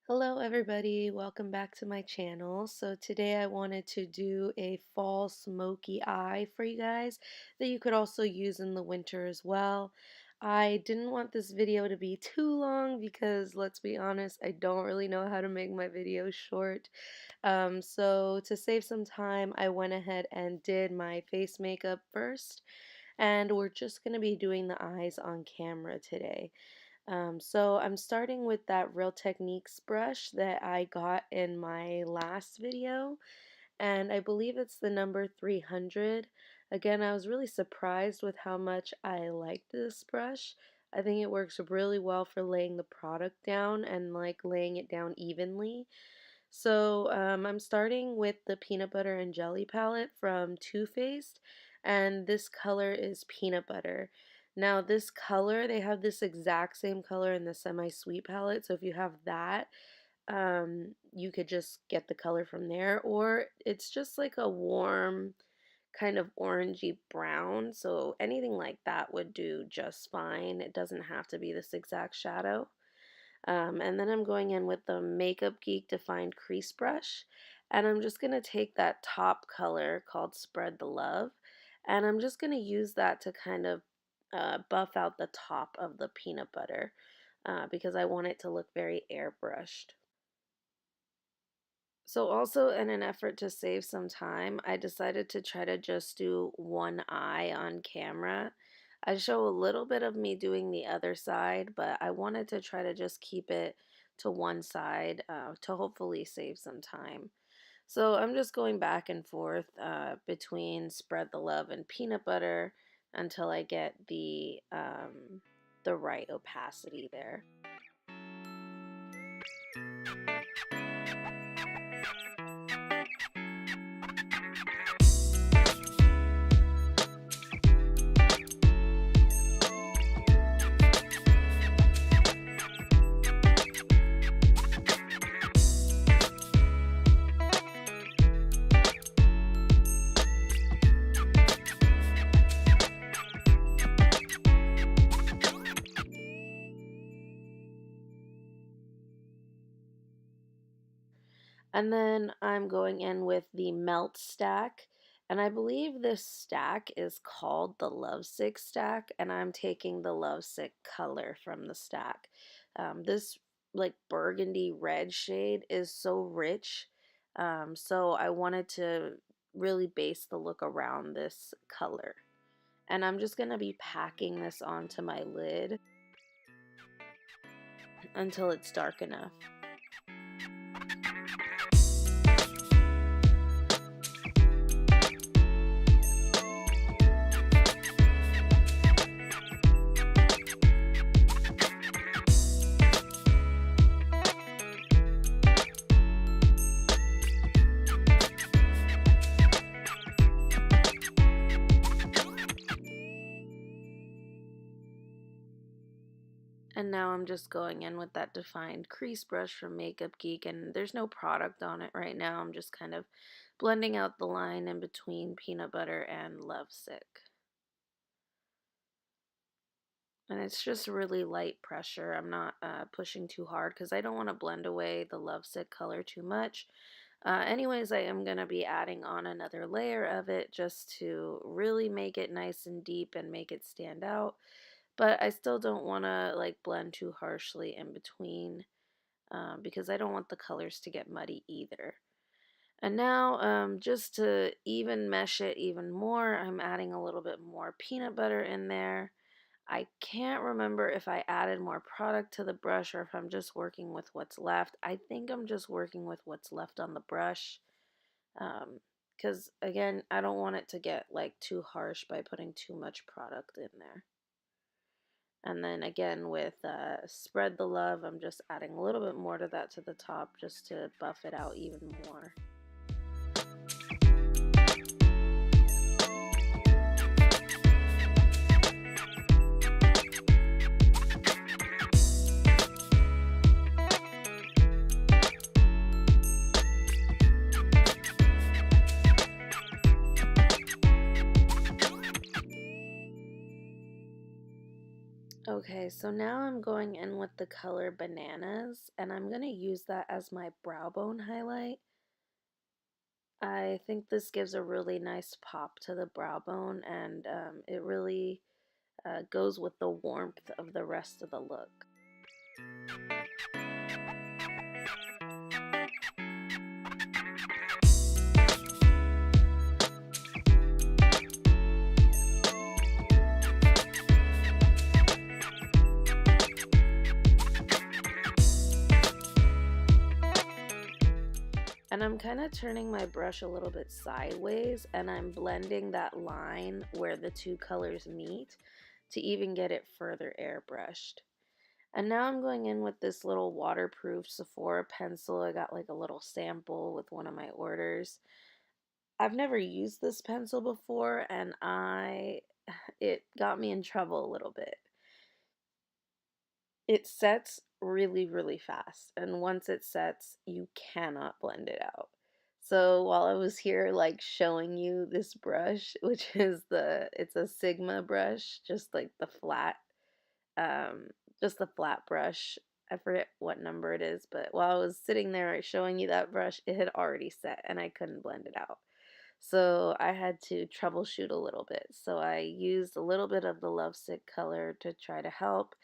Hello everybody, welcome back to my channel. So today I wanted to do a fall smoky eye for you guys that you could also use in the winter as well. I didn't want this video to be too long because let's be honest, I don't really know how to make my videos short. So to save some time, I went ahead and did my face makeup first, and we're just going to be doing the eyes on camera today. So I'm starting with that Real Techniques brush that I got in my last video, and I believe it's the number 300. Again, I was really surprised with how much I liked this brush. I think it works really well for laying the product down and like laying it down evenly. So I'm starting with the Peanut Butter and Jelly palette from Too Faced, and this color is Peanut Butter. Now this color, they have this exact same color in the Semi-Sweet palette, so if you have that, you could just get the color from there, or it's just like a warm kind of orangey brown, so anything like that would do just fine. It doesn't have to be this exact shadow. And then I'm going in with the Makeup Geek Defined Crease Brush, and I'm just going to take that top color called Spread the Love, and I'm just going to use that to kind of buff out the top of the peanut butter because I want it to look very airbrushed. So also in an effort to save some time, I decided to try to just do one eye on camera. I show a little bit of me doing the other side, but I wanted to try to just keep it to one side to hopefully save some time. So I'm just going back and forth between Spread the Love and Peanut Butter until I get the right opacity there. And then I'm going in with the Melt stack, and I believe this stack is called the Lovesick stack, and I'm taking the Lovesick color from the stack. This like burgundy red shade is so rich, so I wanted to really base the look around this color. And I'm just going to be packing this onto my lid until it's dark enough. And now I'm just going in with that defined crease brush from Makeup Geek, and there's no product on it right now. I'm just kind of blending out the line in between Peanut Butter and Lovesick. And it's just really light pressure. I'm not pushing too hard because I don't want to blend away the Lovesick color too much. Anyways, I am going to be adding on another layer of it just to really make it nice and deep and make it stand out. But I still don't want to like blend too harshly in between because I don't want the colors to get muddy either. And now just to even mesh it even more, I'm adding a little bit more peanut butter in there. I can't remember if I added more product to the brush or if I'm just working with what's left. I think I'm just working with what's left on the brush because again, I don't want it to get like too harsh by putting too much product in there. And then again with Spread the Love, I'm just adding a little bit more to that to the top just to buff it out even more. Okay, so So now I'm going in with the color Bananas, and I'm going to use that as my brow bone highlight. I think this gives a really nice pop to the brow bone, and it really goes with the warmth of the rest of the look. And I'm kind of turning my brush a little bit sideways, and I'm blending that line where the two colors meet to even get it further airbrushed. And now I'm going in with this little waterproof Sephora pencil. I got like a little sample with one of my orders. I've never used this pencil before, and it got me in trouble a little bit. It sets really, really fast, and once it sets, you cannot blend it out. So while I was here like showing you this brush, which is it's a Sigma brush, um, just the flat brush. I forget what number it is, but while I was sitting there showing you that brush, it had already set and I couldn't blend it out. So I had to troubleshoot a little bit. So I used a little bit of the Lovesick color to try to help.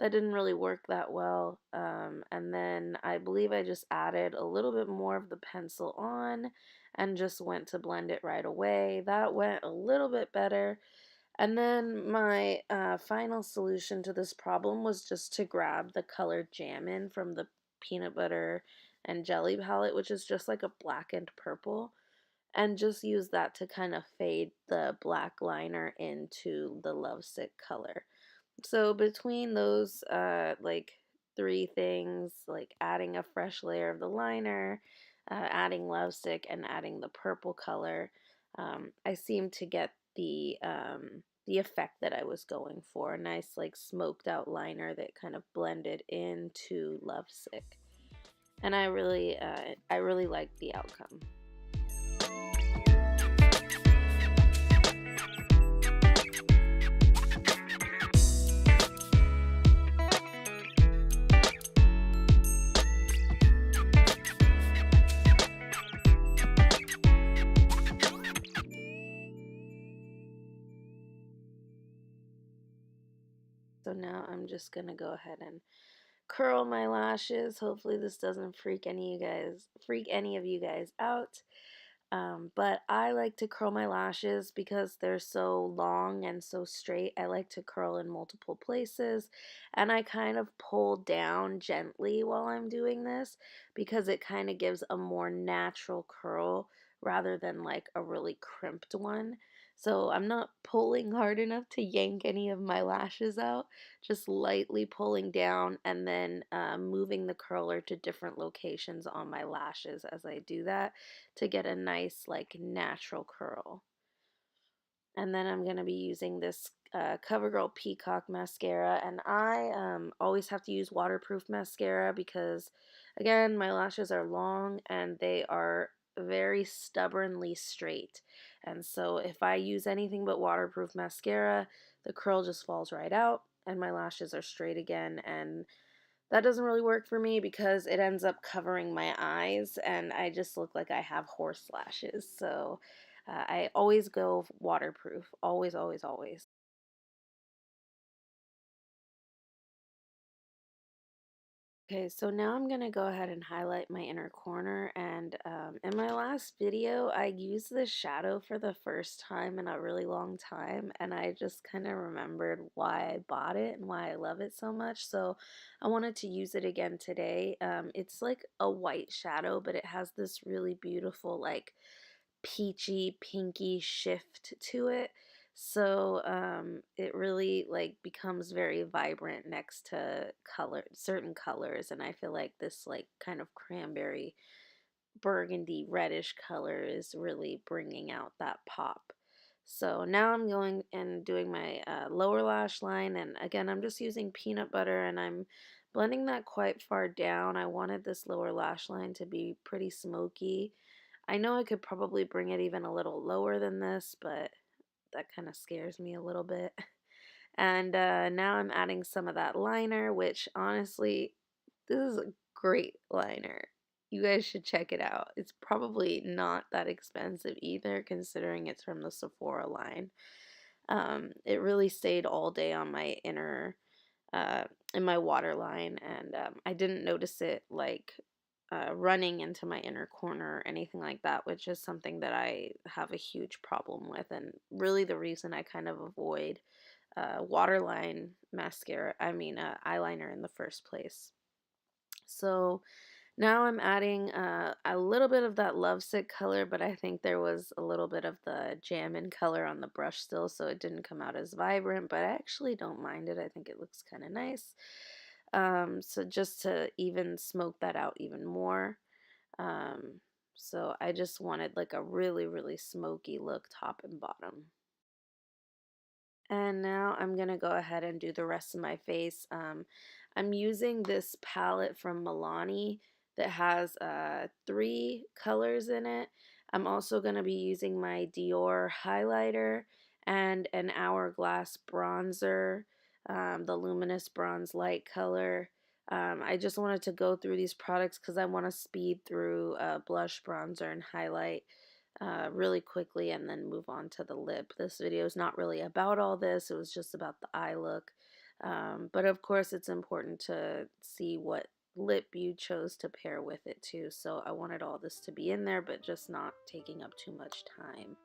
That didn't really work that well. And then I believe I just added a little bit more of the pencil on and just went to blend it right away. That went a little bit better. And then my final solution to this problem was just to grab the color Jammin' from the peanut butter and jelly palette, which is just like a blackened purple, and just use that to kind of fade the black liner into the Lovesick color. So between those like three things, like adding a fresh layer of the liner, adding Lovesick, and adding the purple color, I seem to get the effect that I was going for. A nice like smoked out liner that kind of blended into Lovesick. And I really like the outcome. So now I'm just gonna go ahead and curl my lashes. Hopefully this doesn't freak any of you guys out. But I like to curl my lashes because they're so long and so straight. I like to curl in multiple places, and I kind of pull down gently while I'm doing this because it kind of gives a more natural curl rather than like a really crimped one. So I'm not pulling hard enough to yank any of my lashes out, just lightly pulling down and then moving the curler to different locations on my lashes as I do that to get a nice like natural curl. And then I'm going to be using this CoverGirl Peacock mascara, and I always have to use waterproof mascara because again my lashes are long and they are very stubbornly straight, and so if I use anything but waterproof mascara, the curl just falls right out and my lashes are straight again, and that doesn't really work for me because it ends up covering my eyes and I just look like I have horse lashes. So I always go waterproof. Always, always, always. Okay, so now I'm going to go ahead and highlight my inner corner, and in my last video I used this shadow for the first time in a really long time, and I just kind of remembered why I bought it and why I love it so much, so I wanted to use it again today. It's like a white shadow, but it has this really beautiful like peachy pinky shift to it, so it really like becomes very vibrant next to certain colors, and I feel like this like kind of cranberry burgundy reddish color is really bringing out that pop. So now I'm going and doing my lower lash line, and again I'm just using peanut butter and I'm blending that quite far down. I wanted this lower lash line to be pretty smoky. I know I could probably bring it even a little lower than this, but that kind of scares me a little bit. And now I'm adding some of that liner, which honestly, this is a great liner. You guys should check it out. It's probably not that expensive either, considering it's from the Sephora line. It really stayed all day on my inner, uh, in my waterline, and I didn't notice it like running into my inner corner or anything like that, which is something that I have a huge problem with, and really the reason I kind of avoid waterline mascara, eyeliner in the first place. So now I'm adding a little bit of that lovesick color, but I think there was a little bit of the jammin color on the brush still, so it didn't come out as vibrant, but I actually don't mind it. I think it looks kind of nice. So just to even smoke that out even more. Um, so I just wanted like a really, really smoky look top and bottom. And now I'm going to go ahead and do the rest of my face. I'm using this palette from Milani that has three colors in it. I'm also going to be using my Dior highlighter and an Hourglass bronzer, the Luminous Bronze Light color. I just wanted to go through these products because I want to speed through blush, bronzer, and highlight really quickly and then move on to the lip. This video is not really about all this, it was just about the eye look. But of course, it's important to see what lip you chose to pair with it too. So I wanted all this to be in there, but just not taking up too much time.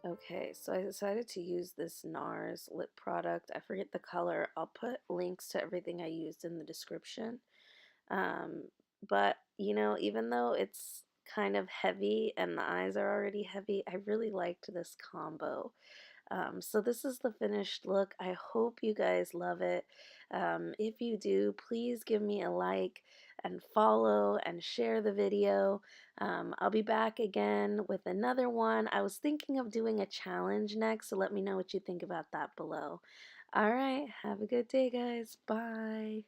Okay, so I decided to use this NARS lip product. I forget the color. I'll put links to everything I used in the description. Um, but, even though it's kind of heavy and the eyes are already heavy, I really liked this combo. So this is the finished look. I hope you guys love it. If you do, please give me a like and follow and share the video. I'll be back again with another one. I was thinking of doing a challenge next, so let me know what you think about that below. All right, have a good day, guys. Bye.